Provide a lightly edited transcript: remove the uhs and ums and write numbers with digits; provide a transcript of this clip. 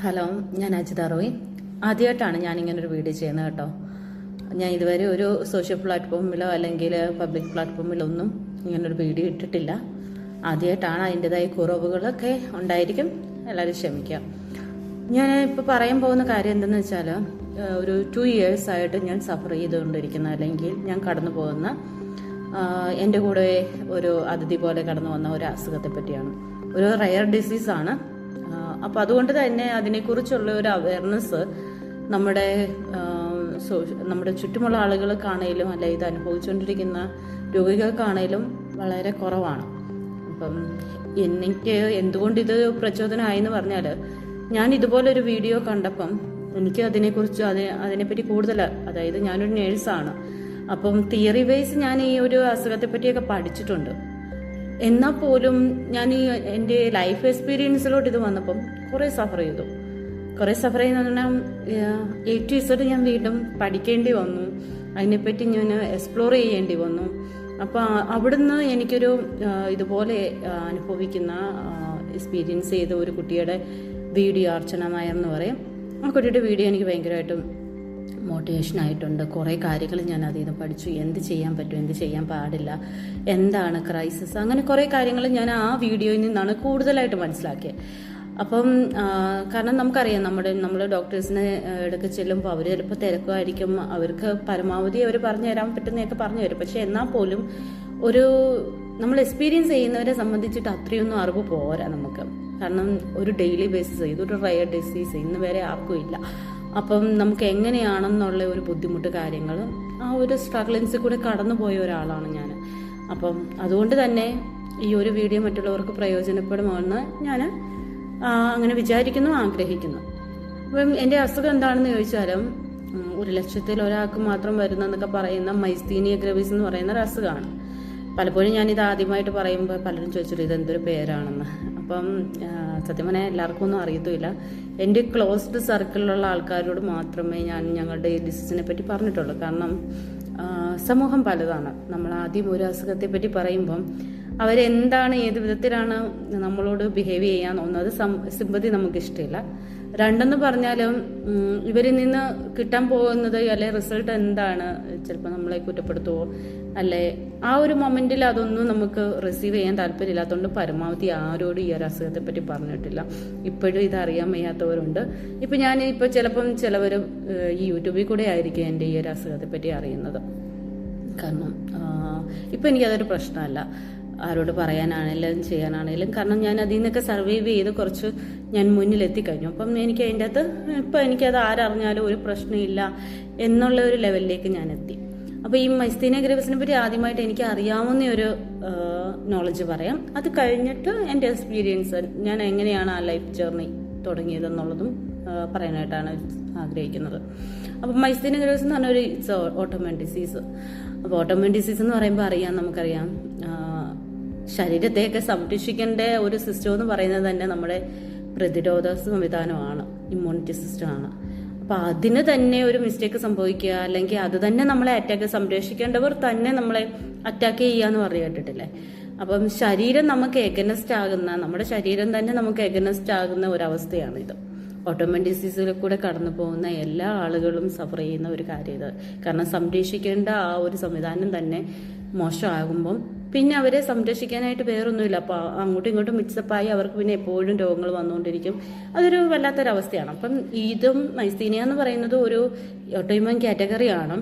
Hello, ഞാൻ അജിത റോയ്. ആദ്യമായിട്ടാണ് ഞാനിങ്ങനൊരു video ചെയ്യുന്നത് കേട്ടോ. ഞാൻ ഇതുവരെ ഒരു സോഷ്യൽ പ്ലാറ്റ്ഫോമിലോ അല്ലെങ്കിൽ പബ്ലിക് പ്ലാറ്റ്ഫോമിലോ ഒന്നും ഇങ്ങനൊരു വീഡിയോ ഇട്ടിട്ടില്ല. ആദ്യമായിട്ടാണ്. അതിൻ്റെതായ കുറവുകളൊക്കെ ഉണ്ടായിരിക്കും, എല്ലാവരും ക്ഷമിക്കാം. ഞാൻ ഇപ്പോൾ പറയാൻ പോകുന്ന കാര്യം എന്തെന്ന് വെച്ചാൽ, ഒരു 2 years ആയിട്ട് ഞാൻ സഫർ ചെയ്തുകൊണ്ടിരിക്കുന്ന, അല്ലെങ്കിൽ ഞാൻ കടന്നു പോകുന്ന, എൻ്റെ കൂടെ ഒരു അതിഥി പോലെ കടന്നു വന്ന ഒരു അസുഖത്തെ പറ്റിയാണ്. ഒരു റയർ ഡിസീസാണ്. അപ്പോൾ അതുകൊണ്ട് തന്നെ അതിനെക്കുറിച്ചുള്ള ഒരു അവയർനെസ് നമ്മുടെ ചുറ്റുമുള്ള ആളുകൾക്കാണേലും അല്ല ഇത് അനുഭവിച്ചുകൊണ്ടിരിക്കുന്ന രോഗികൾക്കാണേലും വളരെ കുറവാണ്. അപ്പം എനിക്ക് എന്തുകൊണ്ട് ഇത് പ്രചോദനമായി എന്ന് പറഞ്ഞാൽ, ഞാൻ ഇതുപോലൊരു വീഡിയോ കണ്ടപ്പം എനിക്ക് അതിനെപ്പറ്റി കൂടുതൽ, അതായത് ഞാനൊരു നേഴ്സാണ്. അപ്പം തിയറി വൈസ് ഞാൻ ഈ ഒരു അസുഖത്തെ പറ്റിയൊക്കെ പഠിച്ചിട്ടുണ്ട്. എന്നാൽ പോലും ഞാൻ എൻ്റെ ലൈഫ് എക്സ്പീരിയൻസിലോട്ട് ഇത് വന്നപ്പം കുറേ സഫർ ചെയ്യുന്ന പറഞ്ഞാൽ 8 years ഞാൻ വീണ്ടും പഠിക്കേണ്ടി വന്നു. അതിനെപ്പറ്റി ഞാൻ എക്സ്പ്ലോർ ചെയ്യേണ്ടി വന്നു. അപ്പോൾ അവിടുന്ന് എനിക്കൊരു ഇതുപോലെ അനുഭവിക്കുന്ന എക്സ്പീരിയൻസ് ചെയ്ത ഒരു കുട്ടിയുടെ വീഡിയോ, അർച്ചന നായർ എന്ന് പറയും, ആ കുട്ടിയുടെ വീഡിയോ എനിക്ക് ഭയങ്കരമായിട്ടും മോട്ടിവേഷൻ ആയിട്ടുണ്ട്. കുറേ കാര്യങ്ങൾ ഞാൻ അതിൽ നിന്ന് പഠിച്ചു. എന്ത് ചെയ്യാൻ പറ്റും, എന്ത് ചെയ്യാൻ പാടില്ല, എന്താണ് ക്രൈസിസ്, അങ്ങനെ കുറേ കാര്യങ്ങൾ ഞാൻ ആ വീഡിയോയിൽ നിന്നാണ് കൂടുതലായിട്ട് മനസ്സിലാക്കിയത്. അപ്പം കാരണം നമുക്കറിയാം, നമ്മൾ ഡോക്ടേഴ്സിനെ ഇടയ്ക്ക് ചെല്ലുമ്പോൾ അവർ ചിലപ്പോൾ തിരക്കുമായിരിക്കും. അവർക്ക് പരമാവധി അവർ പറഞ്ഞു തരാൻ പറ്റുന്നതൊക്കെ പറഞ്ഞു തരും. പക്ഷെ എന്നാൽ പോലും നമ്മൾ എക്സ്പീരിയൻസ് ചെയ്യുന്നവരെ സംബന്ധിച്ചിട്ട് അത്രയൊന്നും അറിവ് പോരാ നമുക്ക്. കാരണം ഒരു ഡെയിലി ബേസിസ്, ഇതൊരു റയർ ഡിസീസ് ഇന്ന് വരെ ആർക്കും ഇല്ല. അപ്പം നമുക്ക് എങ്ങനെയാണെന്നുള്ള ഒരു ബുദ്ധിമുട്ട് കാര്യങ്ങൾ, ആ ഒരു സ്ട്രഗിൾസിൽ കൂടെ കടന്നു പോയ ഒരാളാണ് ഞാൻ. അപ്പം അതുകൊണ്ട് തന്നെ ഈ ഒരു വീഡിയോ മറ്റുള്ളവർക്ക് പ്രയോജനപ്പെടുമെന്ന് ഞാൻ അങ്ങനെ വിചാരിക്കുന്നു, ആഗ്രഹിക്കുന്നു. അപ്പം എൻ്റെ അസുഖം എന്താണെന്ന് ചോദിച്ചാലും, 100,000 ഒരാൾക്ക് മാത്രം വരുന്നതെന്നൊക്കെ പറയുന്ന മൈസ്തീനിയ ഗ്രവിസ് എന്ന് പറയുന്ന ഒരു അസുഖമാണ്. പലപ്പോഴും ഞാനിത് ആദ്യമായിട്ട് പറയുമ്പോൾ പലരും ചോദിച്ചിട്ട് ഇതെന്തൊരു പേരാണെന്ന്. അപ്പം സത്യം പറഞ്ഞാൽ എല്ലാവർക്കും ഒന്നും അറിയത്തുമില്ല. എൻ്റെ ക്ലോസ്ഡ് സർക്കിളിലുള്ള ആൾക്കാരോട് മാത്രമേ ഞാൻ ഞങ്ങളുടെ ഈ ഡിസീസിനെ പറ്റി പറഞ്ഞിട്ടുള്ളൂ. കാരണം സമൂഹം പലതാണ്. നമ്മൾ ആദ്യം ഒരു അസുഖത്തെ പറ്റി പറയുമ്പം അവരെന്താണ്, ഏത് വിധത്തിലാണ് നമ്മളോട് ബിഹേവ് ചെയ്യാൻ തോന്നുന്നത്, സിമ്പതി നമുക്ക് ഇഷ്ടമില്ല. രണ്ടെന്ന് പറഞ്ഞാലും ഇവരിൽ നിന്ന് കിട്ടാൻ പോകുന്നത് അല്ലെ റിസൾട്ട് എന്താണ്, ചിലപ്പോൾ നമ്മളെ കുറ്റപ്പെടുത്തുമോ, അല്ലെ ആ ഒരു മൊമെന്റിൽ അതൊന്നും നമുക്ക് റിസീവ് ചെയ്യാൻ താല്പര്യമില്ലാത്തതുകൊണ്ട് പരമാവധി ആരോടും ഈ ഒരു അസുഖത്തെ പറ്റി പറഞ്ഞിട്ടില്ല. ഇപ്പോഴും ഇതറിയാൻ വയ്യാത്തവരുണ്ട്. ഇപ്പോൾ ചിലപ്പം ചിലവർ ഈ യൂട്യൂബിൽ കൂടെ ആയിരിക്കും എൻ്റെ ഈ ഒരു അസുഖത്തെ പറ്റി അറിയുന്നത്. കാരണം ഇപ്പം എനിക്കതൊരു പ്രശ്നമല്ല, ആരോട് പറയാനാണെങ്കിലും ചെയ്യാനാണെങ്കിലും. കാരണം ഞാൻ അതിൽ നിന്നൊക്കെ സർവൈവ് ചെയ്ത് കുറച്ച് ഞാൻ മുന്നിലെത്തിക്കഴിഞ്ഞു. അപ്പം എനിക്ക് അതിൻ്റെ അകത്ത് ഇപ്പം എനിക്കത് ആരറിഞ്ഞാലും ഒരു പ്രശ്നമില്ല എന്നുള്ള ഒരു ലെവലിലേക്ക് ഞാൻ എത്തി. അപ്പോൾ ഈ മൈസ്തീനിയ ഗ്രവിസിനെ പറ്റി ആദ്യമായിട്ട് എനിക്ക് അറിയാവുന്ന ഒരു നോളജ് പറയാം. അത് കഴിഞ്ഞിട്ട് എൻ്റെ എക്സ്പീരിയൻസ്, ഞാൻ എങ്ങനെയാണ് ആ ലൈഫ് ജേർണി തുടങ്ങിയതെന്നുള്ളതും പറയാനായിട്ടാണ് ആഗ്രഹിക്കുന്നത്. അപ്പം മൈസ്തീനിയ ഗ്രവിസ് എന്ന് പറഞ്ഞൊരു ഓട്ടോമിൻ ഡിസീസ്. അപ്പോൾ ഓട്ടോമിൻ ഡിസീസ് എന്ന് പറയുമ്പോൾ നമുക്കറിയാം, ശരീരത്തെയൊക്കെ സംരക്ഷിക്കേണ്ട ഒരു സിസ്റ്റം എന്ന് പറയുന്നത് തന്നെ നമ്മുടെ പ്രതിരോധ സംവിധാനമാണ്, ഇമ്മ്യൂണിറ്റി സിസ്റ്റമാണ്. അപ്പം അതിന് തന്നെ ഒരു മിസ്റ്റേക്ക് സംഭവിക്കുക, അല്ലെങ്കിൽ അത് തന്നെ നമ്മളെ സംരക്ഷിക്കേണ്ടവർ തന്നെ നമ്മളെ അറ്റാക്ക് ചെയ്യുക എന്ന് പറഞ്ഞു കേട്ടിട്ടില്ലേ. അപ്പം ശരീരം നമുക്ക് എഗനസ്റ്റ് ആകുന്ന, നമ്മുടെ ശരീരം തന്നെ നമുക്ക് എഗനസ്റ്റ് ആകുന്ന ഒരവസ്ഥയാണ് ഇത്. ഓട്ടോമിൻ ഡിസീസിൽ കൂടെ കടന്നു പോകുന്ന എല്ലാ ആളുകളും സഫർ ചെയ്യുന്ന ഒരു കാര്യം ഇത്. കാരണം സംരക്ഷിക്കേണ്ട ആ ഒരു സംവിധാനം തന്നെ മോശമാകുമ്പം പിന്നെ അവരെ സംരക്ഷിക്കാനായിട്ട് വേറൊന്നുമില്ല. അപ്പോൾ അങ്ങോട്ടും ഇങ്ങോട്ടും മിക്സപ്പായി അവർക്ക് പിന്നെ എപ്പോഴും രോഗങ്ങൾ വന്നുകൊണ്ടിരിക്കും. അതൊരു വല്ലാത്തൊരവസ്ഥയാണ്. അപ്പം ഇതും മൈസ്തീനിയ എന്ന് പറയുന്നത് ഒരു ഓട്ടോഇമ്യൂൺ കാറ്റഗറിയാണ്.